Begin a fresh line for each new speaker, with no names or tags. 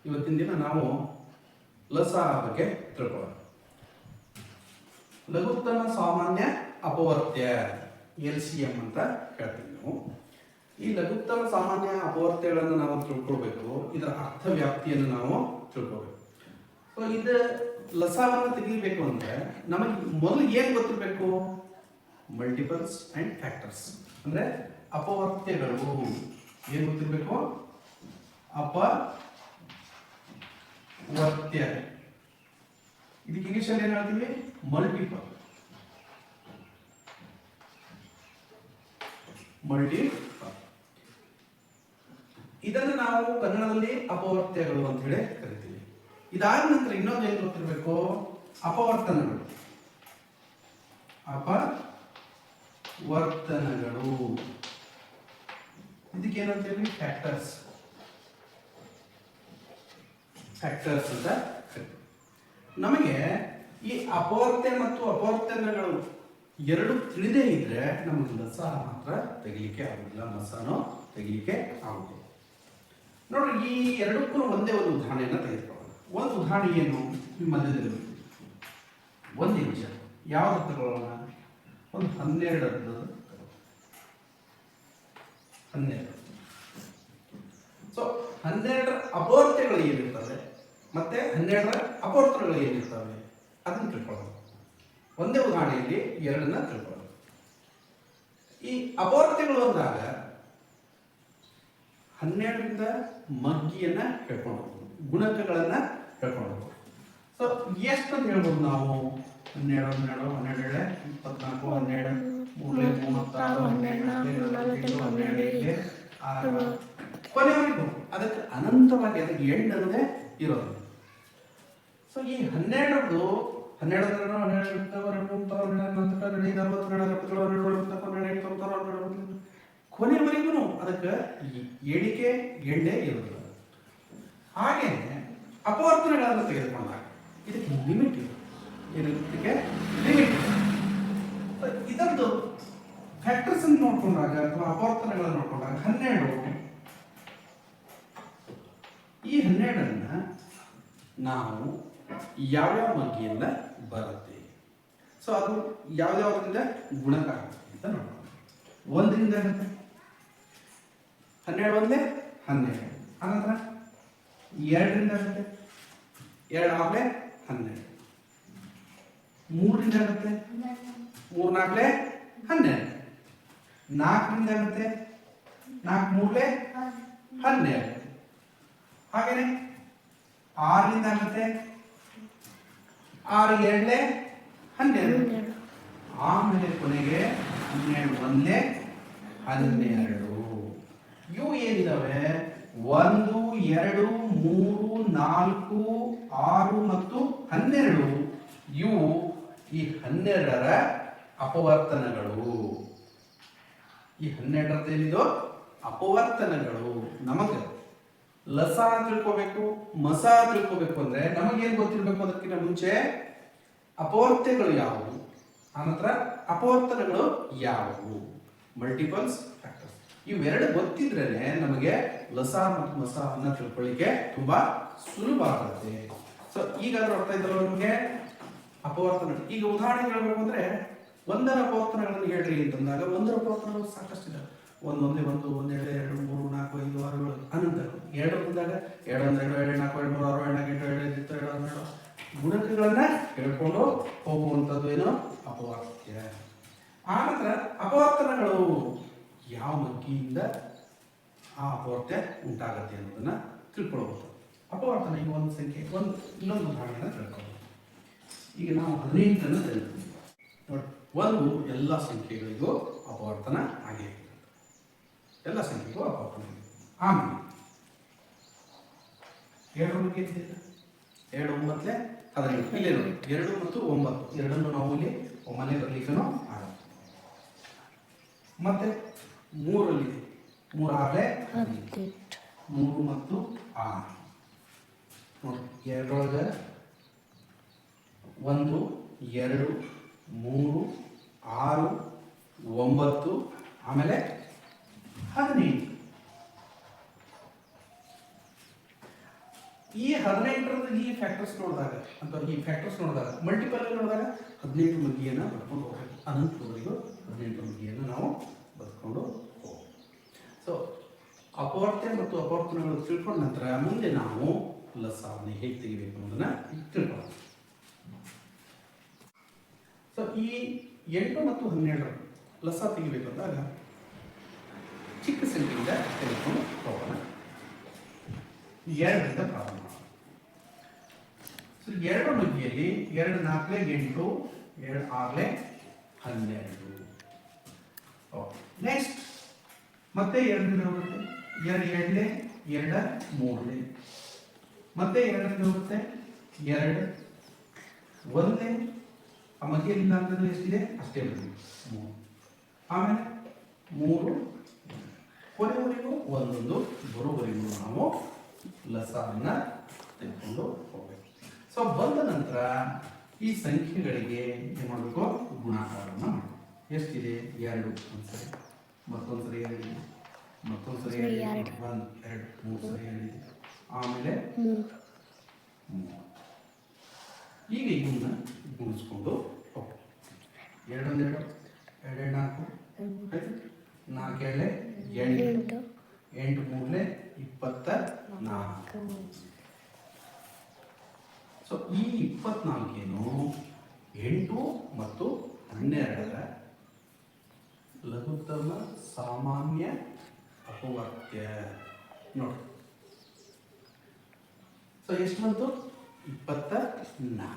ಇವತ್ತಿನ ದಿನ ನಾವು ಲಸ ಬಗ್ಗೆ ತಿಳ್ಕೊಳ್ಳೋಣ. ಲಘುತ್ತಮ ಸಾಮಾನ್ಯ ಅಪವರ್ತ್ಯ LCM ಅಂತ ಹೇಳ್ತೀವಿ ನಾವು. ಈ ಲಘುತ್ತಮ ಸಾಮಾನ್ಯ ಅಪವರ್ತ್ಯಗಳನ್ನು ನಾವು ತಿಳ್ಕೊಳ್ಬೇಕು, ಇದರ ಅರ್ಥ ವ್ಯಾಪ್ತಿಯನ್ನು ನಾವು ತಿಳ್ಕೊಳ್ಬೇಕು. ಸೊ ಇದು ಲಸವನ್ನು ತೆಗಿಬೇಕು ಅಂದ್ರೆ ನಮಗೆ ಮೊದಲು ಏನು ಗೊತ್ತಿರಬೇಕು? ಮಲ್ಟಿಪಲ್ಸ್ ಅಂಡ್ ಫ್ಯಾಕ್ಟರ್ಸ್ ಅಂದ್ರೆ ಅಪವರ್ತ್ಯಗಳು ಏನು ಗೊತ್ತಿರಬೇಕು? ಅಪವರ್ತ್ಯ. ಇದಕ್ಕೆ ಇಂಗ್ಲಿಷಲ್ಲಿ ಏನು ಹೇಳ್ತೀವಿ? ಮಲ್ಟಿಪಲ್. ಇದನ್ನು ನಾವು ಕನ್ನಡದಲ್ಲಿ ಅಪವರ್ತ್ಯಗಳು ಅಂತ ಹೇಳಿ ಕರಿತೀವಿ. ಇದಾದ ನಂತರ ಇನ್ನೊಂದು ಏನು ಗೊತ್ತಿರಬೇಕು? ಅಪವರ್ತನಗಳು. ಅಪವರ್ತನಗಳು ಇದಕ್ಕೆ ಏನಂತೀವಿ? ಫ್ಯಾಕ್ಟರ್ಸ್ ಅಂತ ಕರಿತೀವಿ. ನಮಗೆ ಈ ಅಪವರ್ತ್ಯ ಮತ್ತು ಅಪವರ್ತನಗಳು ಎರಡು ತಿಳಿದೇ ಇದ್ರೆ ನಮಗೆ ಲಸ ಮಾತ್ರ ತೆಗಿಲಿಕ್ಕೆ ಆಗುದಿಲ್ಲ, ಲಸನೂ ತೆಗಿಲಿಕ್ಕೆ ಆಗುದಿಲ್ಲ. ನೋಡ್ರಿ, ಈ ಎರಡಕ್ಕೂ ಒಂದೇ ಒಂದು ಉದಾಹರಣೆಯನ್ನ ತೆಗೆದುಕೊಳ್ಳೋಣ. ಒಂದು ಉದಾಹರಣೆ ಏನು? ಈ ಮಧ್ಯದಲ್ಲಿ ಒಂದು ನಿಮಿಷ ಯಾವ್ದು ತಗೊಳ್ಳೋಣ? ಒಂದು 12. ಸೊ 12ರ ಅಪವರ್ತ್ಯಗಳು ಏನಿರ್ತವೆ ಮತ್ತೆ 12ರ ಅಪವರ್ತನಗಳು ಏನಿರ್ತವೆ ಅದನ್ನು ತಿಳ್ಕೊಳ್ಳೋಣ. ಒಂದೇ ಉದಾಹರಣೆಯಲ್ಲಿ ಎರಡನ್ನ ತಿಳ್ಕೊಳ್ಳೋಣ. ಈ ಅಪವರ್ತ್ಯಗಳು ಅಂದಾಗ 12ರಿಂದ ಮಗ್ಗಿಯನ್ನ ಹೇಳ್ಕೊಂಡು ಗುಣಕಗಳನ್ನ ಹೇಳ್ಕೊಂಡು. ಸೊ ಎಷ್ಟು ಅಂತ ಹೇಳ್ಬೋದು ನಾವು? 12, 12, 12, 12, 12, 12, ಕೊನೆಯವರೆಗೂ ಅದಕ್ಕೆ ಅನಂತವಾಗಿ ಅದಕ್ಕೆ ಎಂಡ್ ಅನ್ನೋದೇ ಇರೋದು. ಸೊ ಈ 12 ಕೊನೆವರೆಗೂ ಅದಕ್ಕೆ ಎಣಿಕೆ ಎಂಡೇ ಇರೋದಿಲ್ಲ. ಹಾಗೆ ಅಪವರ್ತನಗಳನ್ನು ತೆಗೆದುಕೊಂಡಾಗ ಇದಕ್ಕೆ ಲಿಮಿಟ್ ಇದೆ. ಇದಕ್ಕೆ ಲಿಮಿಟ್ ಇದೆ. ಇದೊಂದು ಫ್ಯಾಕ್ಟರ್ಸ್ ಅನ್ನು ನೋಡ್ಕೊಂಡಾಗ ಅಥವಾ ಅಪವರ್ತನಗಳನ್ನು ನೋಡ್ಕೊಂಡಾಗ 12, ಈ 12ಅನ್ನ ನಾವು ಯಾವ್ಯಾವ ಮಗ್ಗಿಯಿಂದ ಬರುತ್ತೆ, ಸೊ ಅದು ಯಾವ್ಯಾವುದರಿಂದ ಗುಣಕ ಆಗುತ್ತೆ ಅಂತ ನೋಡೋಣ. 1ರಿಂದ ಆಗುತ್ತೆ 12, 1 12. ಆನಂತರ 2ರಿಂದ ಆಗುತ್ತೆ 2 6 12. 3ರಿಂದ ಆಗುತ್ತೆ 3 4 12. 4ರಿಂದ ಆಗುತ್ತೆ 4 3 12. ಹಾಗೇನೆ 6ರಿಂದ ಆಗುತ್ತೆ 6 2 12. ಆಮೇಲೆ ಕೊನೆಗೆ 12 1 12. ಇವು ಏನಿದಾವೆ? 1 2 3 4 6 ಮತ್ತು 12 ಇವು ಈ 12ರ ಅಪವರ್ತನಗಳು. ಈ 12ರದ ಏನಿದು ಅಪವರ್ತನಗಳು. ನಮಗೆ ಲಸ ತಿಳ್ಕೋಬೇಕು, ಮಸ ತಿಳ್ಕೋಬೇಕು ಅಂದ್ರೆ ನಮಗೇನು ಗೊತ್ತಿರಬೇಕು? ಅದಕ್ಕಿಂತ ಮುಂಚೆ ಅಪವರ್ತ್ಯಗಳು ಯಾವುವು, ಆನಂತರ ಅಪವರ್ತನಗಳು ಯಾವುವು, ಮಲ್ಟಿಪಲ್ಸ್, ಫ್ಯಾಕ್ಟರ್ಸ್. ಇವೆರಡು ಗೊತ್ತಿದ್ರೇನೆ ನಮಗೆ ಲಸ ಮತ್ತು ಮಸ ಅನ್ನ ತಿಳ್ಕೊಳ್ಳಿಕ್ಕೆ ತುಂಬಾ ಸುಲಭ ಆಗುತ್ತೆ. ಸೊ ಈಗಾದ್ರೂ ಅರ್ಥ ಇದ್ದಲ್ಲ ನಮಗೆ ಅಪವರ್ತನ. ಈಗ ಉದಾಹರಣೆ ಹೇಳ್ಬೇಕು ಅಂದ್ರೆ 1ರ ಅಪವರ್ತನಗಳನ್ನು ಹೇಳ್ರಿ ಅಂತಂದಾಗ 1ರ ಅಪವರ್ತನಗಳು ಸಾಕಷ್ಟಿದೆ. 1 1 1 1 2 2 3 4 5 6 7 ಅನಂತರ 2 ಬಂದಾಗ 2 1 2 2 4 2 3 6 2 8 2 2 2 ಗುಣಕಗಳನ್ನ ಹೇಳ್ಕೊಂಡು ಹೋಗುವಂಥದ್ದು ಏನು? ಅಪವರ್ತ್ಯ. ಆನಂತರ ಅಪವರ್ತನಗಳು ಯಾವ ಮಗ್ಗಿಯಿಂದ ಆ ಅಪವರ್ತ್ಯ ಉಂಟಾಗತ್ತೆ ಅನ್ನೋದನ್ನ ತಿಳ್ಕೊಳ್ಬಹುದು. ಅಪವರ್ತನ ಈಗ ಒಂದು ಸಂಖ್ಯೆ, ಇನ್ನೊಂದು ಉದಾಹರಣೆನ ತಿಳ್ಕೊಳ್ಳೋದು. ಈಗ ನಾವು 15 ತೆಗೆದುಕೊಳ್ಳಿ. ನೋಡಿ, ಒಂದು ಎಲ್ಲ ಸಂಖ್ಯೆಗಳಿಗೂ ಅಪವರ್ತನ ಆಗೇ ಎಲ್ಲ ಸಂಖ್ಯೆಗೂ ಅಪವರ್ತನ. ಆಮೇಲೆ 2 ಬಗ್ಗೆ 2 9 15. ಇಲ್ಲೇ ನೋಡಿ 2 ಮತ್ತು 9 ಎರಡನ್ನು ನಾವು ಇಲ್ಲಿ ಒಮ್ಮನೆ ಬರಲಿಕ್ಕೂ ಆಗುತ್ತೆ. ಮತ್ತೆ 3 3 6 3 ಮತ್ತು 6 ನೋಡಿ. 2 1 2 3 6 9 ಆಮೇಲೆ 18. ಈ 18ರದ ಈ ಫ್ಯಾಕ್ಟರ್ಸ್ ನೋಡಿದಾಗ ಅಥವಾ ಈ ಫ್ಯಾಕ್ಟರ್ಸ್ ನೋಡಿದಾಗ ಮಲ್ಟಿಪಲ್ ನೋಡಿದಾಗ 18 ಮಗ್ಗಿಯನ್ನು ಬರ್ಕೊಂಡು ಹೋಗ್ಬೇಕು. ಅನಂತರವರೆಗೂ 18 ಮಗ್ಗಿಯನ್ನು ನಾವು ಬರ್ಕೊಂಡು ಹೋಗ್ಬೇಕು. ಸೊ ಅಪವರ್ತ್ಯ ಮತ್ತು ಅಪವರ್ತನಗಳು ತಿಳ್ಕೊಂಡ ನಂತರ ಮುಂದೆ ನಾವು ಲಸಾವನ್ನ ಹೇಗೆ ತೆಗಿಬೇಕು ಅನ್ನೋದನ್ನ ತಿಳ್ಕೊಳ್ಳೋಣ. ಸೊ ಈ 8 ಮತ್ತು 12 ಲಸ ತೆಗಿಬೇಕಂದಾಗ ಚಿಕ್ಕ ಸಂಖ್ಯೆಯಿಂದ ತೆಗೆದುಕೊಂಡು ಹೋಗೋಣ. 2ರಿಂದ ಪ್ರಾರಂಭ ಮಾಡೋಣ. ಸೊ 2 ಮಗ್ಗಿಯಲ್ಲಿ 2 4 8 2 6 12. ನೆಕ್ಸ್ಟ್ ಮತ್ತೆ 2ರಿಂದ ಹೋಗುತ್ತೆ. 2 7 2 3 ಮತ್ತೆ 2ರಿಂದ ಹೋಗುತ್ತೆ. 2 1 ಆ ಮಧ್ಯದಿಂದ ಅಂತಂದ್ರೆ ಎಷ್ಟಿದೆ ಅಷ್ಟೇ ಬರಲಿ 3. ಆಮೇಲೆ 3 ಕೊನೆವರೆಗೂ ಒಂದೊಂದು ಬರೋವರೆಗೂ ನಾವು ಲಸವನ್ನ ತೆಗೆದುಕೊಂಡು ಹೋಗಬೇಕು. ಸೊ ಬಂದ ನಂತರ ಈ ಸಂಖ್ಯೆಗಳಿಗೆ ಏನು ಮಾಡಬೇಕು? ಗುಣಾಕಾರವನ್ನು ಮಾಡಬೇಕು. ಎಷ್ಟಿದೆ? 2 ಒಂದ್ಸರಿ, ಮತ್ತೊಂದ್ಸರಿ 2 ಇದೆ, ಮತ್ತೊಂದ್ಸರಿ 2 1 2 3 ಸರಿ 2 ಇದೆ, ಆಮೇಲೆ 3. ಈಗ ಇದನ್ನ ಗುಣಿಸ್ಕೊಂಡು ಹೋಗ್ಬೇಕು. 2 1 2 2 4 4 8 8 3 24. ಸೊ ಈ 24 8 ಮತ್ತು 12ರ ಲಘುತ್ತಮ ಸಾಮಾನ್ಯ ಅಪವರ್ತ್ಯ ನೋಡಿ. ಸೊ ಎಷ್ಟು ಬಂತು? 24.